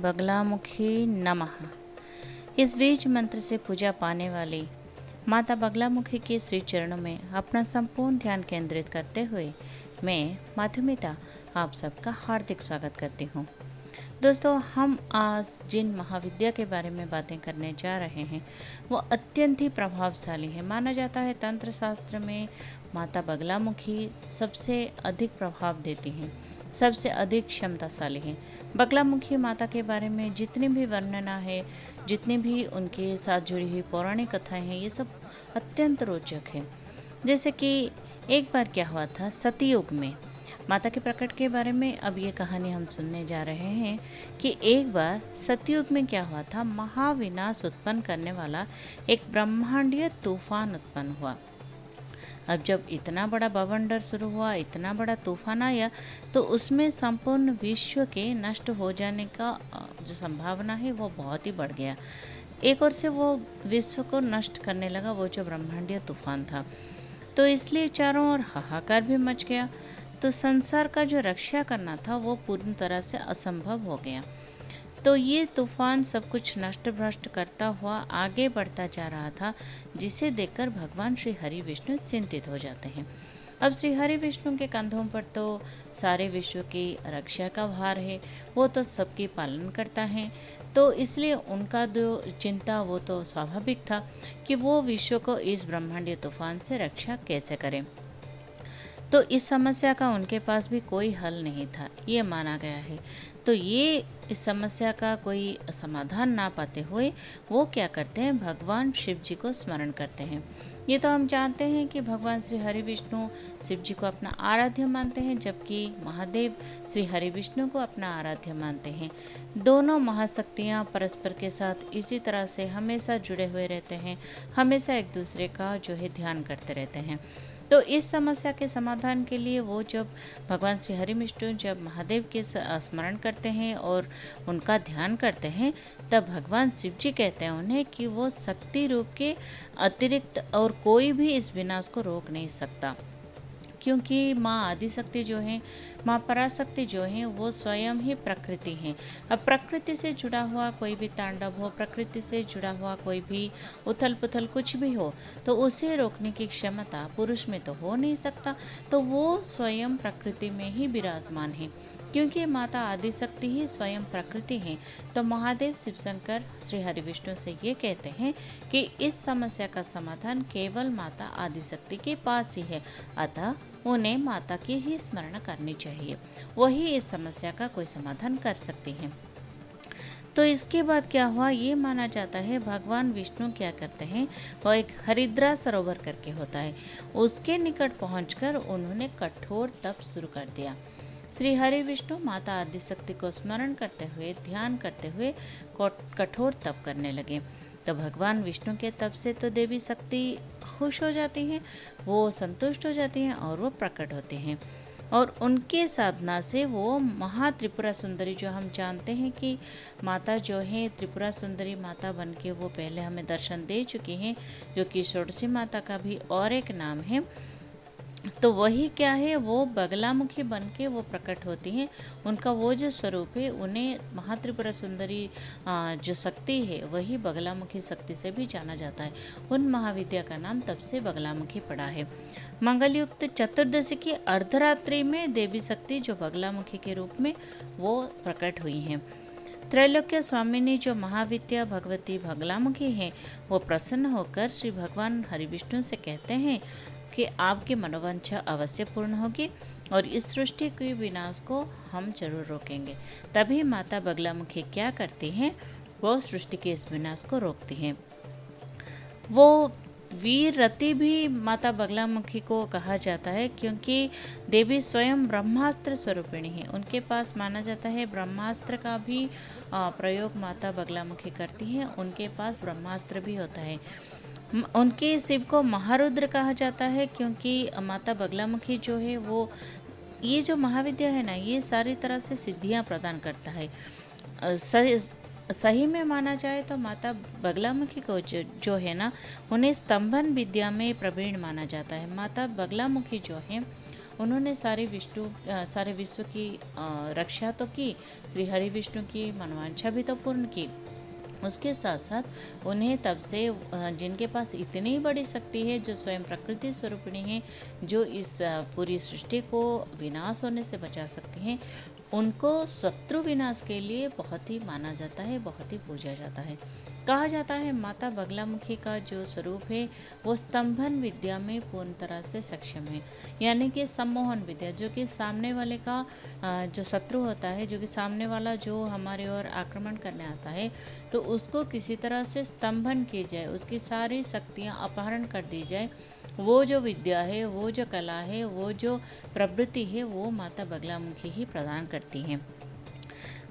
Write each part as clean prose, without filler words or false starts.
बगलामुखी नमः। इस बीज मंत्र से पूजा पाने वाली माता बगलामुखी के श्री चरणों में अपना संपूर्ण ध्यान केंद्रित करते हुए मैं माधुमिता आप सबका हार्दिक स्वागत करती हूँ। दोस्तों, हम आज जिन महाविद्या के बारे में बातें करने जा रहे हैं वो अत्यंत ही प्रभावशाली है। माना जाता है तंत्र शास्त्र में माता बगलामुखी सबसे अधिक प्रभाव देती हैं, सबसे अधिक क्षमताशाली हैं। बगलामुखी माता के बारे में जितनी भी वर्णना है, जितनी भी उनके साथ जुड़ी हुई पौराणिक कथाएं हैं, ये सब अत्यंत रोचक है। जैसे कि एक बार क्या हुआ था, सतयुग में माता के प्रकट के बारे में अब ये कहानी हम सुनने जा रहे हैं कि एक बार सतयुग में क्या हुआ था, महाविनाश उत्पन्न करने वाला एक ब्रह्मांडीय तूफान उत्पन्न हुआ। अब जब इतना बड़ा बवंडर शुरू हुआ, इतना बड़ा तूफान आया, तो उसमें संपूर्ण विश्व के नष्ट हो जाने का जो संभावना है वो बहुत ही बढ़ गया। एक ओर से वो विश्व को नष्ट करने लगा वो जो ब्रह्मांडीय तूफान था, तो इसलिए चारों ओर हाहाकार भी मच गया। तो संसार का जो रक्षा करना था वो पूर्ण तरह से असंभव हो गया। तो ये तूफान सब कुछ नष्ट भ्रष्ट करता हुआ आगे बढ़ता जा रहा था, जिसे देखकर भगवान श्री हरि विष्णु चिंतित हो जाते हैं। अब श्री हरि विष्णु के कंधों पर तो सारे विश्व की रक्षा का भार है, वो तो सबकी पालन करता है। तो इसलिए उनका जो चिंता वो तो स्वाभाविक था कि वो विश्व को इस ब्रह्मांडीय तूफान से रक्षा कैसे करें। तो इस समस्या का उनके पास भी कोई हल नहीं था, ये माना गया है। तो ये इस समस्या का कोई समाधान ना पाते हुए वो क्या करते हैं, भगवान शिव जी को स्मरण करते हैं। ये तो हम जानते हैं कि भगवान श्री हरि विष्णु शिव जी को अपना आराध्य मानते हैं, जबकि महादेव श्री हरि विष्णु को अपना आराध्य मानते हैं। दोनों महाशक्तियाँ परस्पर के साथ इसी तरह से हमेशा जुड़े हुए रहते हैं, हमेशा एक दूसरे का जो है ध्यान करते रहते हैं। तो इस समस्या के समाधान के लिए वो जब भगवान श्री हरि विष्णु जब महादेव के स्मरण करते हैं और उनका ध्यान करते हैं, तब भगवान शिव जी कहते हैं उन्हें कि वो शक्ति रूप के अतिरिक्त और कोई भी इस विनाश को रोक नहीं सकता, क्योंकि माँ आदिशक्ति जो है, माँ पराशक्ति जो है, वो स्वयं ही प्रकृति है। अब प्रकृति से जुड़ा हुआ कोई भी तांडव हो, प्रकृति से जुड़ा हुआ कोई भी उथल पुथल कुछ भी हो, तो उसे रोकने की क्षमता पुरुष में तो हो नहीं सकता। तो वो स्वयं प्रकृति में ही विराजमान है, क्योंकि माता आदिशक्ति ही स्वयं प्रकृति है। तो महादेव शिव शंकर श्री हरि विष्णु से ये कहते हैं कि इस समस्या का समाधान केवल माता आदिशक्ति के पास ही है, अतः उन्हें माता की ही स्मरण करनी चाहिए, वही इस समस्या का कोई समाधान कर सकती हैं। तो इसके बाद क्या हुआ, ये माना जाता है भगवान विष्णु क्या करते हैं, वो एक हरिद्रा सरोवर करके होता है, उसके निकट पहुंचकर उन्होंने कठोर तप शुरू कर दिया। श्री हरि विष्णु माता आदिशक्ति को स्मरण करते हुए, ध्यान करते हुए कठोर तप करने लगे। तो भगवान विष्णु के तप से तो देवी शक्ति खुश हो जाती हैं, वो संतुष्ट हो जाती हैं और वो प्रकट होते हैं। और उनके साधना से वो महात्रिपुरा सुंदरी, जो हम जानते हैं कि माता जो है त्रिपुरा सुंदरी माता बन के वो पहले हमें दर्शन दे चुकी हैं, जो कि षोडशी माता का भी और एक नाम है। तो वही क्या है, वो बगलामुखी बन के वो प्रकट होती हैं। उनका वो जो स्वरूप है, उन्हें महात्रिपुरा सुंदरी जो शक्ति है वही बगलामुखी शक्ति से भी जाना जाता है। उन महाविद्या का नाम तब से बगलामुखी पड़ा है। मंगलयुक्त चतुर्दशी की अर्धरात्रि में देवी शक्ति जो बगलामुखी के रूप में वो प्रकट हुई हैं। त्रैलोक्य स्वामिनी जो महाविद्या भगवती बगलामुखी हैं, वो प्रसन्न होकर श्री भगवान हरि विष्णु से कहते हैं कि आपकी मनोवांछा अवश्य पूर्ण होगी और इस सृष्टि के विनाश को हम जरूर रोकेंगे। तभी माता बगलामुखी क्या करती हैं, वो सृष्टि के इस विनाश को रोकती हैं। वो वीर रति भी माता बगलामुखी को कहा जाता है, क्योंकि देवी स्वयं ब्रह्मास्त्र स्वरूपिणी है। उनके पास माना जाता है ब्रह्मास्त्र का भी प्रयोग माता बगलामुखी करती हैं, उनके पास ब्रह्मास्त्र भी होता है। उनके शिव को महारुद्र कहा जाता है, क्योंकि माता बगलामुखी जो है वो ये जो महाविद्या है ना, ये सारी तरह से सिद्धियां प्रदान करता है। सही में माना जाए तो माता बगलामुखी को जो है ना, उन्हें स्तंभन विद्या में प्रवीण माना जाता है। माता बगलामुखी जो है उन्होंने सारे विश्व की रक्षा तो की, श्री हरि विष्णु की मनोवांछा भी तो पूर्ण की। उसके साथ साथ उन्हें तब से जिनके पास इतनी बड़ी शक्ति है, जो स्वयं प्रकृति स्वरूपिणी है, जो इस पूरी सृष्टि को विनाश होने से बचा सकती हैं, उनको शत्रु विनाश के लिए बहुत ही माना जाता है, बहुत ही पूजा जाता है। कहा जाता है माता बगलामुखी का जो स्वरूप है वो स्तंभन विद्या में पूर्ण तरह से सक्षम है, यानी कि सम्मोहन विद्या, जो कि सामने वाले का जो शत्रु होता है, जो कि सामने वाला जो हमारे ओर आक्रमण करने आता है, तो उसको किसी तरह से स्तंभन की जाए, उसकी सारी शक्तियाँ अपहरण कर दी जाए। वो जो विद्या है, वो जो कला है, वो जो प्रवृत्ति है, वो माता बगलामुखी ही प्रदान करती हैं।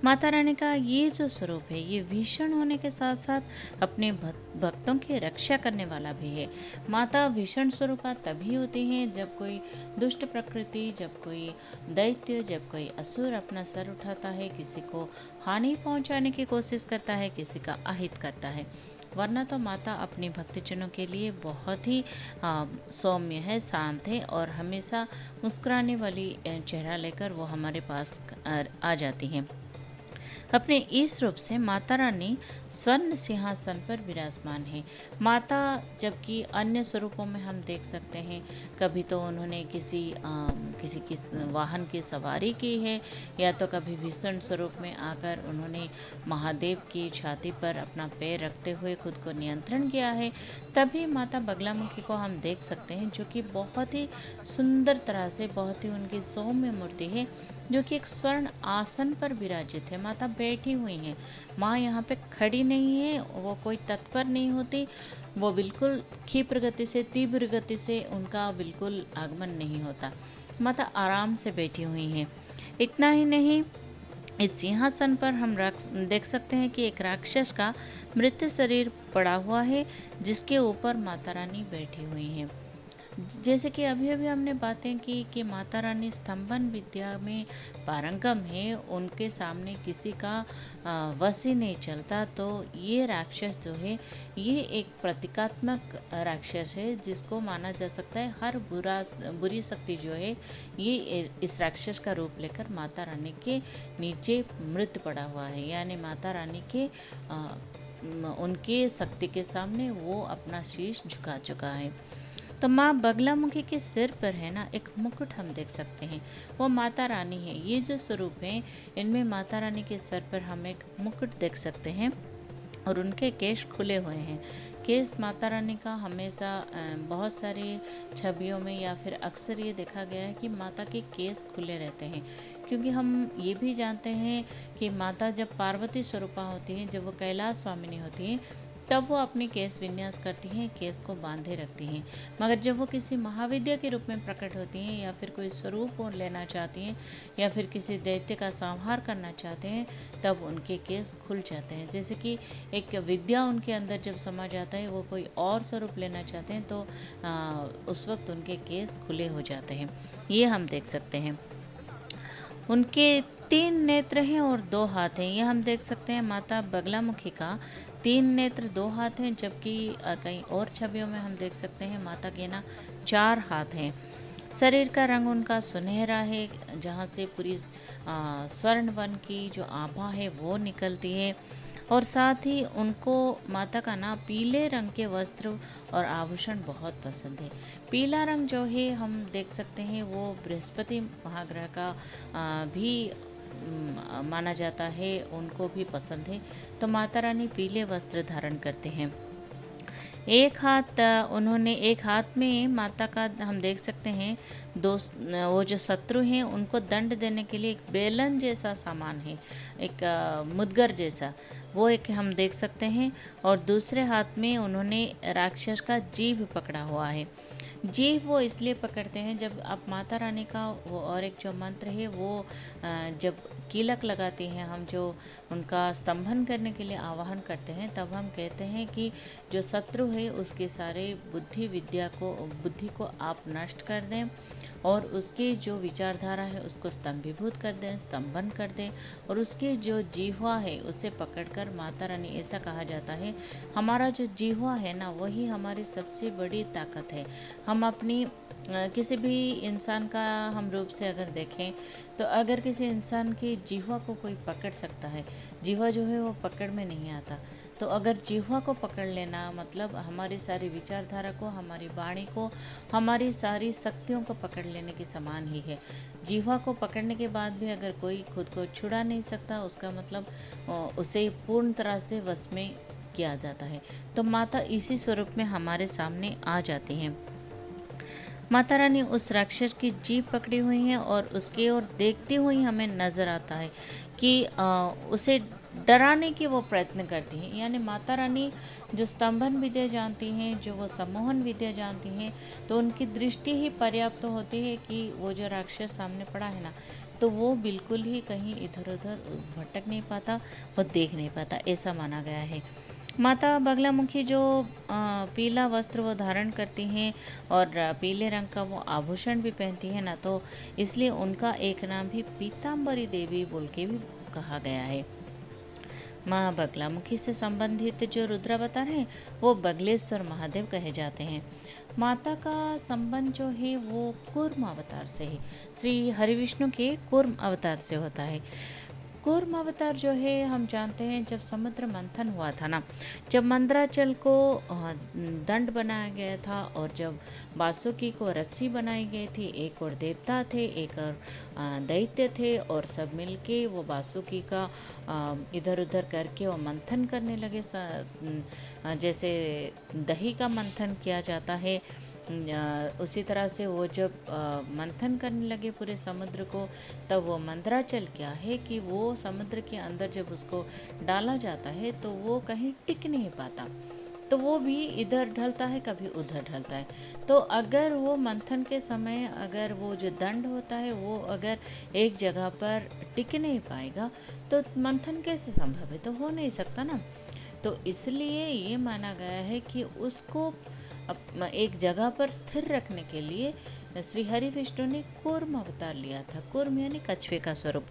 माता रानी का ये जो स्वरूप है, ये भीषण होने के साथ साथ अपने भक्तों की रक्षा करने वाला भी है। माता भीषण स्वरूपा तभी होती हैं जब कोई दुष्ट प्रकृति, जब कोई दैत्य, जब कोई असुर अपना सर उठाता है, किसी को हानि पहुंचाने की कोशिश करता है, किसी का अहित करता है। वरना तो माता अपने भक्तजनों के लिए बहुत ही सौम्य है, शांत है, और हमेशा मुस्कुराने वाली चेहरा लेकर वो हमारे पास आ जाती हैं। अपने इस रूप से माता रानी स्वर्ण सिंहासन पर विराजमान है। माता, जबकि अन्य स्वरूपों में हम देख सकते हैं, कभी तो उन्होंने किसी की वाहन की सवारी की है, या तो कभी भीषण स्वरूप में आकर उन्होंने महादेव की छाती पर अपना पैर रखते हुए खुद को नियंत्रण किया है। तभी माता बगलामुखी को हम देख सकते हैं, जो कि बहुत ही सुंदर तरह से, बहुत ही उनकी सौम्य मूर्ति है, जो कि एक स्वर्ण आसन पर विराजित है। माता बैठी हुई हैं, माँ यहाँ पे खड़ी नहीं है, वो कोई तत्पर नहीं होती, वो बिल्कुल क्षिप्र गति से, तीव्र गति से उनका बिल्कुल आगमन नहीं होता। माता आराम से बैठी हुई हैं। इतना ही नहीं, इस सिंहासन पर हम देख सकते हैं कि एक राक्षस का मृत शरीर पड़ा हुआ है, जिसके ऊपर माता रानी बैठी हुई हैं। जैसे कि अभी अभी हमने बातें की कि माता रानी स्तंभन विद्या में पारंगम है, उनके सामने किसी का वश ही नहीं चलता। तो ये राक्षस जो है, ये एक प्रतीकात्मक राक्षस है, जिसको माना जा सकता है हर बुरी शक्ति जो है, ये इस राक्षस का रूप लेकर माता रानी के नीचे मृत पड़ा हुआ है, यानी माता रानी के उनके शक्ति के सामने वो अपना शीश झुका चुका है। तो माँ बगलामुखी के सिर पर है ना एक मुकुट हम देख सकते हैं, वो माता रानी है। ये जो स्वरूप है, इनमें माता रानी के सर पर हम एक मुकुट देख सकते हैं, और उनके केश खुले हुए हैं। केस माता रानी का हमेशा बहुत सारी छवियों में या फिर अक्सर ये देखा गया है कि माता के केस खुले रहते हैं, क्योंकि हम ये भी जानते हैं कि माता जब पार्वती स्वरूपा होती हैं, जब वो कैलाश स्वामिनी होती हैं, तब वो अपनी केस विन्यास करती हैं, केस को बांधे रखती हैं। मगर जब वो किसी महाविद्या के रूप में प्रकट होती हैं, या फिर कोई स्वरूप और लेना चाहती हैं, या फिर किसी दैत्य का संहार करना चाहते हैं, तब उनके केस खुल जाते हैं। जैसे कि एक विद्या उनके अंदर जब समा जाता है, वो कोई और स्वरूप लेना चाहते हैं, तो उस वक्त उनके केस खुले हो जाते हैं। ये हम देख सकते हैं। उनके 3 नेत्र हैं और 2 हाथ हैं। ये हम देख सकते हैं माता बगलामुखी का 3 नेत्र 2 हाथ हैं, जबकि कई और छवियों में हम देख सकते हैं माता के ना 4 हाथ हैं। शरीर का रंग उनका सुनहरा है, जहाँ से पूरी स्वर्ण वन की जो आभा है वो निकलती है। और साथ ही उनको माता का ना पीले रंग के वस्त्र और आभूषण बहुत पसंद है। पीला रंग जो है हम देख सकते हैं, वो बृहस्पति महाग्रह का भी माना जाता है, उनको भी पसंद है। तो माता रानी पीले वस्त्र धारण करते हैं। एक हाथ में माता का हम देख सकते हैं वो जो शत्रु हैं उनको दंड देने के लिए एक बेलन जैसा सामान है, एक मुदगर जैसा, वो एक हम देख सकते हैं। और दूसरे हाथ में उन्होंने राक्षस का जीभ पकड़ा हुआ है। जीभ वो इसलिए पकड़ते हैं, जब आप माता रानी का वो और एक जो मंत्र है वो जब कीलक लगाते हैं, हम जो उनका स्तंभन करने के लिए आवाहन करते हैं, तब हम कहते हैं कि जो शत्रु है उसके सारे बुद्धि को आप नष्ट कर दें, और उसकी जो विचारधारा है उसको स्तंभीभूत कर दें, स्तंभन कर दें, और उसकी जो जीह्वा है उसे पकड़कर माता रानी, ऐसा कहा जाता है हमारा जो जीह्वा है ना, वही हमारी सबसे बड़ी ताकत है। हम अपनी किसी भी इंसान का हम रूप से अगर देखें तो अगर किसी इंसान की जिह्वा को कोई पकड़ सकता है, जिह्वा जो है वो पकड़ में नहीं आता, तो अगर जिह्वा को पकड़ लेना मतलब हमारी सारी विचारधारा को, हमारी वाणी को, हमारी सारी शक्तियों को पकड़ लेने के समान ही है। जिह्वा को पकड़ने के बाद भी अगर कोई खुद को छुड़ा नहीं सकता, उसका मतलब उसे पूर्ण तरह से वश में किया जाता है। तो माता इसी स्वरूप में हमारे सामने आ जाती हैं। माता रानी उस राक्षस की जीभ पकड़ी हुई है और उसकी ओर देखती हुई हमें नजर आता है कि उसे डराने की वो प्रयत्न करती हैं। यानी माता रानी जो स्तंभन विद्या जानती हैं, जो वो सम्मोहन विद्या जानती हैं, तो उनकी दृष्टि ही पर्याप्त होती है कि वो जो राक्षस सामने पड़ा है ना, तो वो बिल्कुल ही कहीं इधर उधर भटक नहीं पाता, वो देख नहीं पाता, ऐसा माना गया है। माता बगलामुखी जो पीला वस्त्र वो धारण करती हैं और पीले रंग का वो आभूषण भी पहनती है ना, तो इसलिए उनका एक नाम भी पीताम्बरी देवी बोल के भी कहा गया है। माँ बगलामुखी से संबंधित जो रुद्रावतार हैं वो बगलेश्वर महादेव कहे जाते हैं। माता का संबंध जो है वो कूर्म अवतार से है, श्री हरिविष्णु के कूर्म अवतार से होता है। कूर्म अवतार जो है हम जानते हैं जब समुद्र मंथन हुआ था ना, जब मंदराचल को दंड बनाया गया था और जब वासुकी को रस्सी बनाई गई थी, एक और देवता थे, एक और दैत्य थे, और सब मिलके वो वासुकी का इधर उधर करके वो मंथन करने लगे, जैसे दही का मंथन किया जाता है उसी तरह से वो जब मंथन करने लगे पूरे समुद्र को, तब वो मंदराचल क्या है कि वो समुद्र के अंदर जब उसको डाला जाता है तो वो कहीं टिक नहीं पाता, तो वो भी इधर ढलता है कभी उधर ढलता है। तो अगर वो मंथन के समय अगर वो जो दंड होता है वो अगर एक जगह पर टिक नहीं पाएगा तो मंथन कैसे संभव है, तो हो नहीं सकता ना। तो इसलिए ये माना गया है कि उसको एक जगह पर स्थिर रखने के लिए श्री हरि विष्णु ने कूर्म अवतार लिया था। कूर्म यानी कछुए का स्वरूप।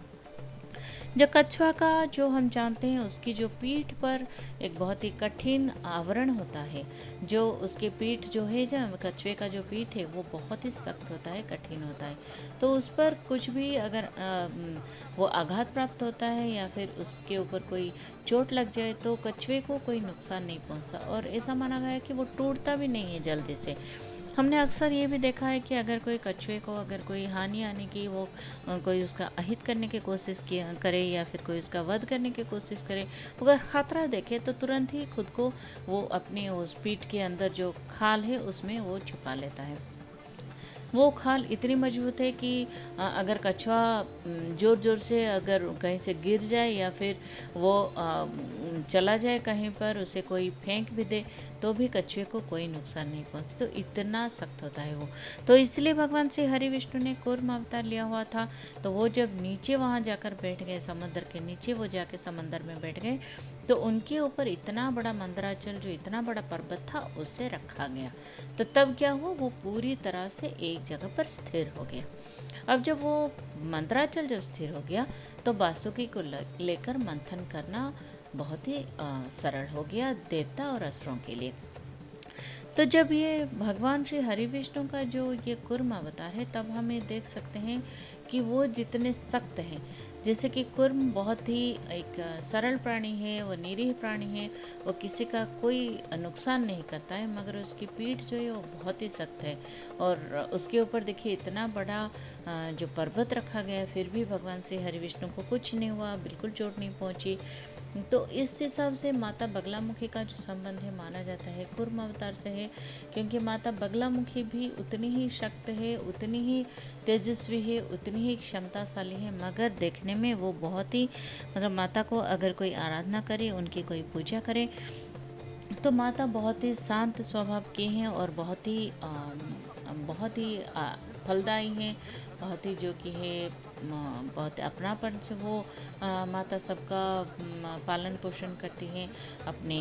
जो कछुआ का जो हम जानते हैं उसकी जो पीठ पर एक बहुत ही कठिन आवरण होता है, जो उसके पीठ जो है, जो कछुए का जो पीठ है वो बहुत ही सख्त होता है, कठिन होता है। तो उस पर कुछ भी अगर वो आघात प्राप्त होता है या फिर उसके ऊपर कोई चोट लग जाए तो कछुए को कोई नुकसान नहीं पहुंचता, और ऐसा माना गया है कि वो टूटता भी नहीं है जल्दी से। हमने अक्सर ये भी देखा है कि अगर कोई कछुए को अगर कोई हानि आने की, वो कोई उसका अहित करने की कोशिश करे या फिर कोई उसका वध करने की कोशिश करे, अगर खतरा देखे तो तुरंत ही खुद को वो अपनी उस पीठ के अंदर जो खाल है उसमें वो छुपा लेता है। वो खाल इतनी मजबूत है कि अगर कछुआ ज़ोर ज़ोर से अगर कहीं से गिर जाए या फिर वो चला जाए कहीं पर, उसे कोई फेंक भी दे तो भी कछुए को कोई नुकसान नहीं पहुंचती, तो इतना सख्त होता है वो। तो इसलिए भगवान श्री हरि विष्णु ने कूर्म अवतार लिया हुआ था। तो वो जब नीचे वहाँ जाकर बैठ गए, समुद्र के नीचे वो जाके समंदर में बैठ गए, तो उनके ऊपर इतना बड़ा मंदराचल जो इतना बड़ा पर्वत था उसे रखा गया। तो तब क्या हुआ, वो पूरी तरह से एक जगह पर स्थिर हो गया। अब जब वो मंदराचल जब स्थिर हो गया तो वासुकी को लेकर मंथन करना बहुत ही सरल हो गया देवता और असुरों के लिए। तो जब ये भगवान श्री हरि विष्णु का जो ये कूर्म अवतार है, तब हम ये देख सकते हैं कि वो जितने सख्त हैं, जैसे कि कूर्म बहुत ही एक सरल प्राणी है, वो निरीह प्राणी है, वो किसी का कोई नुकसान नहीं करता है, मगर उसकी पीठ जो है वो बहुत ही सख्त है। और उसके ऊपर देखिए इतना बड़ा जो पर्वत रखा गया, फिर भी भगवान श्री हरि विष्णु को कुछ नहीं हुआ, बिल्कुल चोट नहीं पहुंची। तो इस हिसाब से माता बगलामुखी का जो संबंध है माना जाता है कूर्म अवतार से है, क्योंकि माता बगलामुखी भी उतनी ही शक्त है, उतनी ही तेजस्वी है, उतनी ही क्षमताशाली है, मगर देखने में वो बहुत ही मतलब माता को अगर कोई आराधना करे, उनकी कोई पूजा करे, तो माता बहुत ही शांत स्वभाव की हैं और बहुत ही फलदायी हैं, बहुत ही जो कि है बहुत अपनापन से वो माता सबका पालन पोषण करती हैं, अपने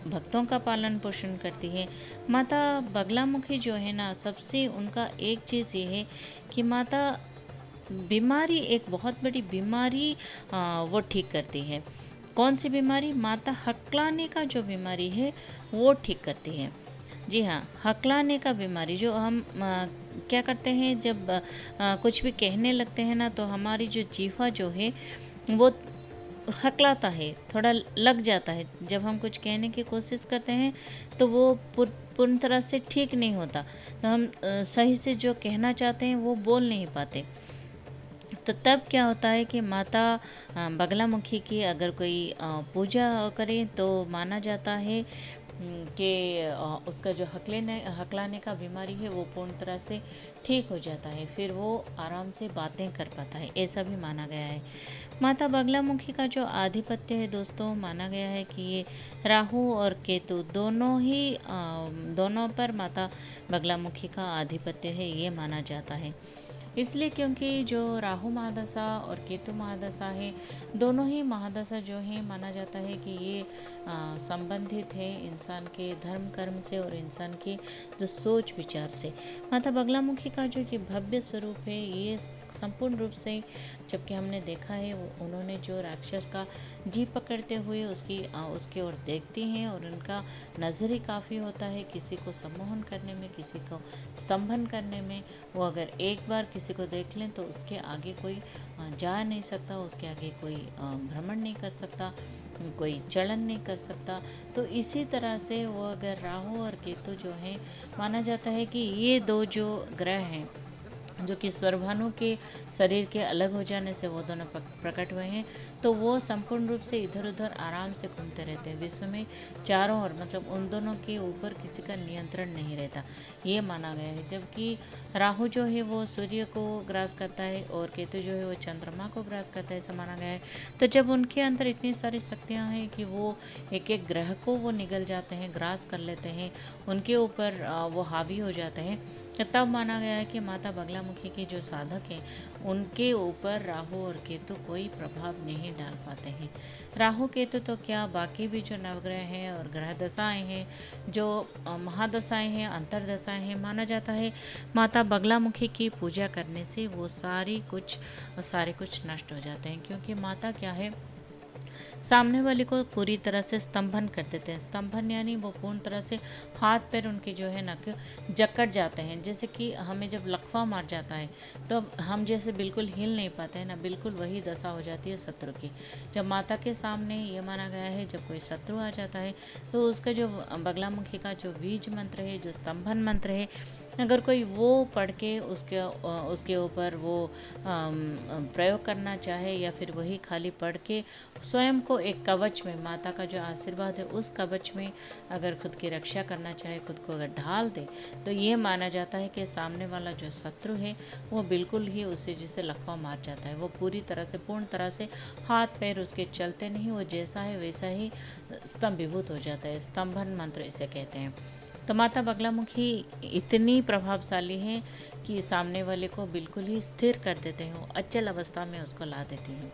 भक्तों का पालन पोषण करती है। माता बगलामुखी जो है ना, सबसे उनका एक चीज़ ये है कि माता बीमारी, एक बहुत बड़ी बीमारी वो ठीक करती है। कौन सी बीमारी? माता हकलाने का जो बीमारी है वो ठीक करती है। जी हाँ, हकलाने का बीमारी जो हम क्या करते हैं जब कुछ भी कहने लगते हैं ना, तो हमारी जो जीवा जो है वो हकलाता है, थोड़ा लग जाता है। जब हम कुछ कहने की कोशिश करते हैं तो वो पूर्ण तरह से ठीक नहीं होता, तो हम सही से जो कहना चाहते हैं वो बोल नहीं पाते। तो तब क्या होता है कि माता बगलामुखी की अगर कोई पूजा करें तो माना जाता है कि उसका जो हकलाने का बीमारी है वो पूर्ण तरह से ठीक हो जाता है, फिर वो आराम से बातें कर पाता है, ऐसा भी माना गया है। माता बगलामुखी का जो आधिपत्य है दोस्तों, माना गया है कि ये राहु और केतु दोनों पर माता बगलामुखी का आधिपत्य है, ये माना जाता है। इसलिए क्योंकि जो राहु महादशा और केतु महादशा है, दोनों ही महादशा जो है माना जाता है कि ये संबंधित है इंसान के धर्म कर्म से और इंसान की जो सोच विचार से। माता बगलामुखी का जो ये भव्य स्वरूप है, ये संपूर्ण रूप से जबकि हमने देखा है उन्होंने जो राक्षस का जी पकड़ते हुए उसके ओर देखती हैं, और उनका नज़र ही काफ़ी होता है किसी को सम्मोहन करने में, किसी को स्तंभन करने में। वो अगर एक बार किसी को देख लें तो उसके आगे कोई जा नहीं सकता, उसके आगे कोई भ्रमण नहीं कर सकता, कोई चलन नहीं कर सकता। तो इसी तरह से वो अगर राहु और केतु जो हैं, माना जाता है कि ये दो जो ग्रह हैं जो कि स्वरभानु के शरीर के अलग हो जाने से वो दोनों प्रकट हुए हैं, तो वो संपूर्ण रूप से इधर उधर आराम से घूमते रहते हैं विश्व में चारों ओर, मतलब उन दोनों के ऊपर किसी का नियंत्रण नहीं रहता, ये माना गया है। जबकि राहु जो है वो सूर्य को ग्रास करता है और केतु जो है वो चंद्रमा को ग्रास करता है, ऐसा माना गया है। तो जब उनके अंदर इतनी सारी शक्तियाँ हैं कि वो एक एक ग्रह को वो निगल जाते हैं, ग्रास कर लेते हैं, उनके ऊपर वो हावी हो जाते हैं, तब माना गया है कि माता बगलामुखी के जो साधक हैं उनके ऊपर राहु और केतु कोई प्रभाव नहीं डाल पाते हैं। राहु केतु तो क्या, बाकी भी जो नवग्रह हैं और ग्रह दशाएं हैं, जो महादशाएं हैं, अंतरदशाएं हैं, माना जाता है माता बगलामुखी की पूजा करने से वो सारे कुछ नष्ट हो जाते हैं। क्योंकि माता क्या है, सामने वाले को पूरी तरह से स्तंभन कर देते हैं। स्तंभन यानी वो पूर्ण तरह से हाथ पैर उनके जो है ना जकड़ जाते हैं। जैसे कि हमें जब लकवा मार जाता है तो हम जैसे बिल्कुल हिल नहीं पाते हैं ना, बिल्कुल वही दशा हो जाती है शत्रु की। जब माता के सामने ये माना गया है जब कोई शत्रु आ जाता है तो उसका जो बगलामुखी का जो बीज मंत्र है, जो स्तंभन मंत्र है, अगर कोई वो पढ़ के उसके ऊपर वो प्रयोग करना चाहे, या फिर वही खाली पढ़ के स्वयं को एक कवच में, माता का जो आशीर्वाद है उस कवच में अगर खुद की रक्षा करना चाहे, खुद को अगर ढाल दे, तो ये माना जाता है कि सामने वाला जो शत्रु है वो बिल्कुल ही उसे जिसे लकवा मार जाता है, वो पूरी तरह से पूर्ण तरह से हाथ पैर उसके चलते नहीं, वो जैसा है वैसा ही स्तंभीभूत हो जाता है। स्तंभन मंत्र इसे कहते हैं। तो माता बगलामुखी इतनी प्रभावशाली है कि सामने वाले को बिल्कुल ही स्थिर कर देते हैं, अचल अवस्था में उसको ला देती हैं।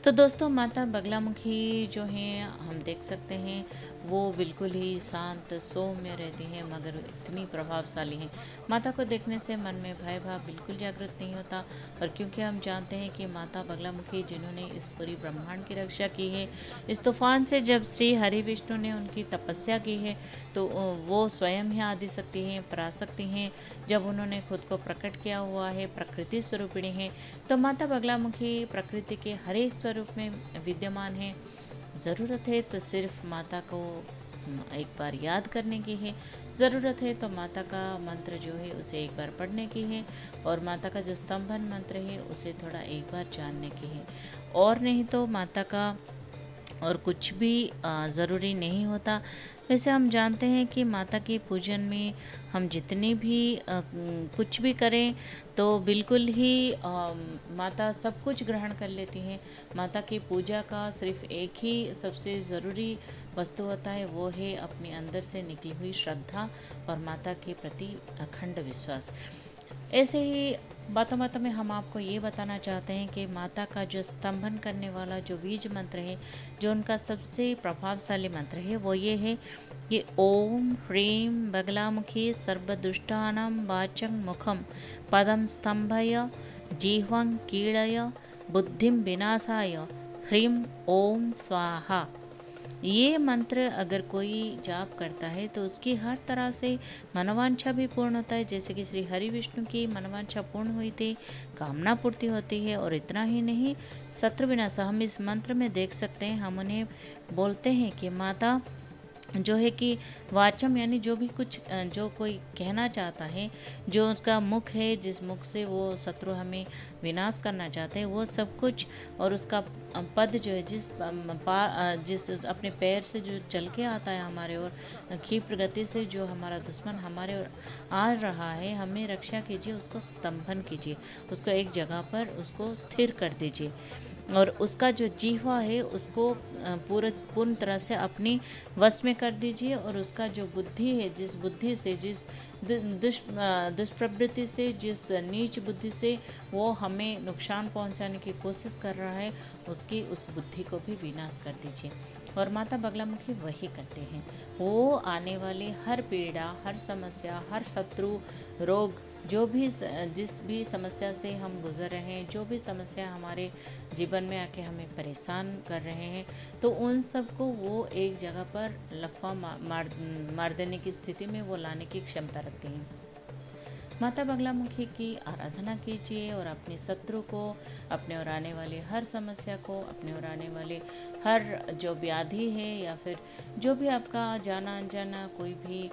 तो दोस्तों माता बगलामुखी जो हैं हम देख सकते हैं वो बिल्कुल ही शांत सौम्य रहती हैं, मगर इतनी प्रभावशाली हैं। माता को देखने से मन में भय भाव बिल्कुल जागृत नहीं होता। और क्योंकि हम जानते हैं कि माता बगलामुखी जिन्होंने इस पूरी ब्रह्मांड की रक्षा की है, इस तूफान से जब श्री हरि विष्णु ने उनकी तपस्या की है तो वो स्वयं ही आदिशक्ति हैं, पराशक्ति हैं। जब उन्होंने खुद को प्रकट किया हुआ है, प्रकृति स्वरूपिणी है, तो माता बगलामुखी प्रकृति के हर एक स्वरूप में विद्यमान है। ज़रूरत है तो सिर्फ माता को एक बार याद करने की है, ज़रूरत है तो माता का मंत्र जो है उसे एक बार पढ़ने की है, और माता का जो स्तंभन मंत्र है उसे थोड़ा एक बार जानने की है। और नहीं तो माता का और कुछ भी ज़रूरी नहीं होता। वैसे हम जानते हैं कि माता के पूजन में हम जितनी भी कुछ भी करें तो बिल्कुल ही माता सब कुछ ग्रहण कर लेती हैं। माता की पूजा का सिर्फ एक ही सबसे ज़रूरी वस्तु होता है, वो है अपने अंदर से निकली हुई श्रद्धा और माता के प्रति अखंड विश्वास। ऐसे ही बातों बातों में हम आपको ये बताना चाहते हैं कि माता का जो स्तंभन करने वाला जो बीज मंत्र है, जो उनका सबसे प्रभावशाली मंत्र है, वो ये है कि ओम ह्रीं बगलामुखी सर्वदुष्टानां वाचं मुखम पदम स्तंभय जीह्वं कीड़य बुद्धिं विनाशाय ह्रीं ओम स्वाहा। ये मंत्र अगर कोई जाप करता है तो उसकी हर तरह से मनोवांछा भी पूर्ण होता है। जैसे कि श्री हरि विष्णु की मनोवांछा पूर्ण हुई थी, कामना पूर्ति होती है। और इतना ही नहीं, शत्रु विनाश हम इस मंत्र में देख सकते हैं। हम उन्हें बोलते हैं कि माता जो है कि वाचम यानी जो भी कुछ जो कोई कहना चाहता है, जो उसका मुख है, जिस मुख से वो शत्रु हमें विनाश करना चाहते हैं, वो सब कुछ, और उसका पद जो है जिस अपने पैर से जो चल के आता है हमारे ओर, क्षिप्र गति से जो हमारा दुश्मन हमारे ओर आ रहा है, हमें रक्षा कीजिए, उसको स्तंभन कीजिए, उसको एक जगह पर उसको स्थिर कर दीजिए। और उसका जो जीवा है उसको पूर्ण तरह से अपनी वश में कर दीजिए। और उसका जो बुद्धि है, जिस बुद्धि से, जिस दुष्प्रवृत्ति से, जिस नीच बुद्धि से वो हमें नुकसान पहुंचाने की कोशिश कर रहा है, उसकी उस बुद्धि को भी विनाश कर दीजिए। और माता बगलामुखी वही करते हैं। वो आने वाली हर पीड़ा, हर समस्या, हर शत्रु, रोग, जो भी जिस भी समस्या से हम गुजर रहे हैं, जो भी समस्या हमारे जीवन में आके हमें परेशान कर रहे हैं, तो उन सबको वो एक जगह पर लकवा मार देने की स्थिति में वो लाने की क्षमता रखती हैं। माता बगलामुखी की आराधना कीजिए और अपने शत्रु को, अपने और आने वाली हर समस्या को, अपने और आने वाले हर जो व्याधि है या फिर जो भी आपका जाना अनजाना कोई भी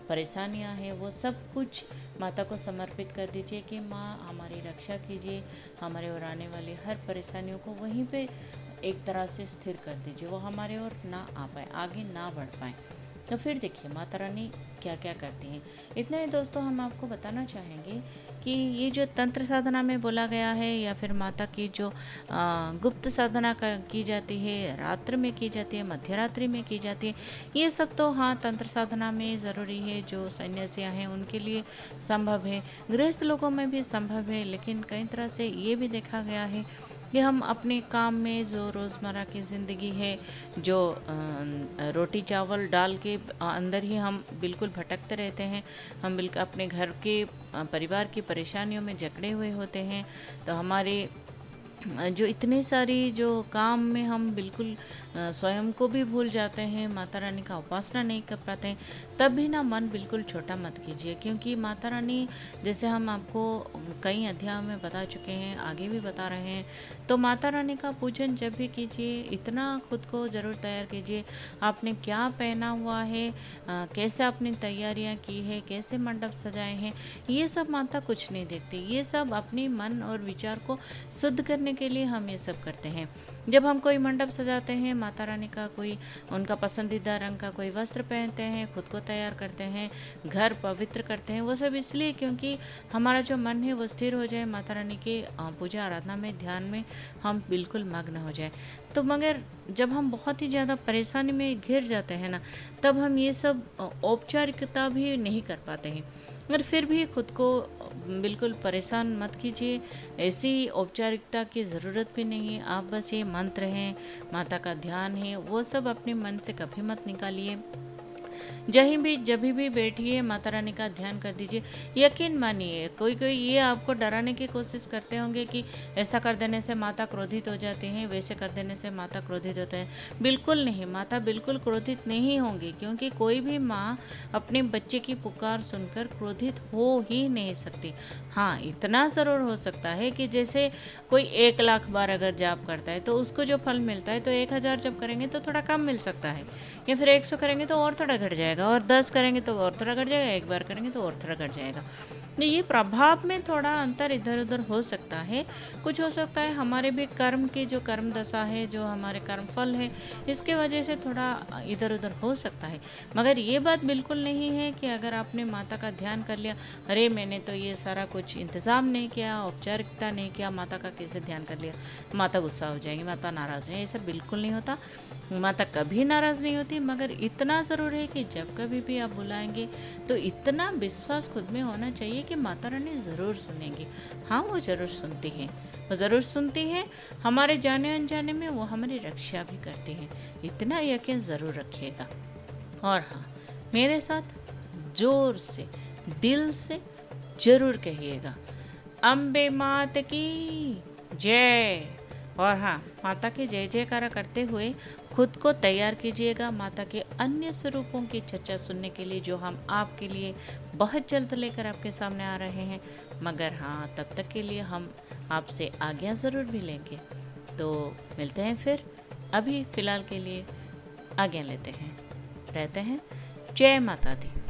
परेशानियां हैं, वो सब कुछ माता को समर्पित कर दीजिए कि माँ हमारी रक्षा कीजिए, हमारे और आने वाली हर परेशानियों को वहीं पे एक तरह से स्थिर कर दीजिए, वो हमारे और ना आ पाए, आगे ना बढ़ पाए। तो फिर देखिए माता रानी क्या क्या करती हैं। इतना ही दोस्तों हम आपको बताना चाहेंगे कि ये जो तंत्र साधना में बोला गया है या फिर माता की जो गुप्त साधना की जाती है, रात्र में की जाती है, मध्य रात्रि में की जाती है, ये सब तो हाँ तंत्र साधना में ज़रूरी है। जो सन्यासियाँ हैं उनके लिए संभव है, गृहस्थ लोगों में भी संभव है। लेकिन कई तरह से ये भी देखा गया है कि हम अपने काम में जो रोज़मर्रा की ज़िंदगी है, जो रोटी चावल डाल के अंदर ही हम बिल्कुल भटकते रहते हैं, हम बिल्कुल अपने घर के परिवार की परेशानियों में जकड़े हुए होते हैं। तो हमारे जो इतने सारी जो काम में हम बिल्कुल स्वयं को भी भूल जाते हैं, माता रानी का उपासना नहीं कर पाते हैं, तब भी ना मन बिल्कुल छोटा मत कीजिए। क्योंकि माता रानी, जैसे हम आपको कई अध्यायों में बता चुके हैं, आगे भी बता रहे हैं, तो माता रानी का पूजन जब भी कीजिए, इतना खुद को ज़रूर तैयार कीजिए, आपने क्या पहना हुआ है, कैसे आपने तैयारियां की है, कैसे मंडप सजाए हैं, ये सब माता कुछ नहीं देखती। ये सब अपने मन और विचार को शुद्ध करने के लिए हम ये सब करते हैं। जब हम कोई मंडप सजाते हैं, माता रानी का कोई उनका पसंदीदा रंग का कोई वस्त्र पहनते हैं, खुद को तैयार करते हैं, घर पवित्र करते हैं, वो सब इसलिए क्योंकि हमारा जो मन है वो स्थिर हो जाए, माता रानी के पूजा आराधना में, ध्यान में हम बिल्कुल मग्न हो जाए। तो मगर जब हम बहुत ही ज़्यादा परेशानी में घिर जाते हैं ना, तब हम ये सब औपचारिकता भी नहीं कर पाते हैं। मगर फिर भी खुद को बिल्कुल परेशान मत कीजिए, ऐसी औपचारिकता की ज़रूरत भी नहीं है। आप बस ये मंत्र हैं, माता का ध्यान है, वो सब अपने मन से कभी मत निकालिए। जब भी बैठिए, माता रानी का ध्यान कर दीजिए। यकीन मानिए, कोई कोई ये आपको डराने की कोशिश करते होंगे कि ऐसा कर देने से माता क्रोधित हो जाती हैं, वैसे कर देने से माता क्रोधित होते हैं। बिल्कुल नहीं, माता बिल्कुल क्रोधित नहीं होंगी, क्योंकि कोई भी माँ अपने बच्चे की पुकार सुनकर क्रोधित हो ही नहीं सकती। हाँ, इतना ज़रूर हो सकता है कि जैसे कोई 1,00,000 बार अगर जाप करता है तो उसको जो फल मिलता है, तो 1,000 जब करेंगे तो थोड़ा कम मिल सकता है, या फिर 100 करेंगे तो और थोड़ा घट जाएगा, और 10 करेंगे तो और थोड़ा घट जाएगा, एक बार करेंगे तो और थोड़ा घट जाएगा। ये प्रभाव में थोड़ा अंतर इधर उधर हो सकता है। कुछ हो सकता है हमारे भी कर्म की जो कर्म दशा है, जो हमारे कर्म फल है, इसके वजह से थोड़ा इधर उधर हो सकता है। मगर ये बात बिल्कुल नहीं है कि अगर आपने माता का ध्यान कर लिया, अरे मैंने तो ये सारा कुछ इंतज़ाम नहीं किया, औपचारिकता नहीं किया, माता का कैसे ध्यान कर लिया, माता गुस्सा हो जाएगी, माता नाराज़ है, ये सब बिल्कुल नहीं होता। माता कभी नाराज़ नहीं होती। मगर इतना ज़रूर है कि जब कभी भी आप बुलाएंगे तो इतना विश्वास खुद में होना चाहिए कि माता रानी ज़रूर सुनेंगी। हाँ, वो ज़रूर सुनती हैं, वो ज़रूर सुनती हैं। हमारे जाने अनजाने में वो हमारी रक्षा भी करती हैं, इतना यकीन ज़रूर रखिएगा। और हाँ, मेरे साथ जोर से, दिल से ज़रूर कहिएगा, अम्बे मात की जय। और हाँ, माता की जय जयकारा करते हुए खुद को तैयार कीजिएगा माता के अन्य स्वरूपों की चर्चा सुनने के लिए, जो हम आपके लिए बहुत जल्द लेकर आपके सामने आ रहे हैं। मगर हाँ, तब तक के लिए हम आपसे आज्ञा ज़रूर भी लेंगे। तो मिलते हैं फिर। अभी फ़िलहाल के लिए आज्ञा लेते हैं। रहते हैं। जय माता दी।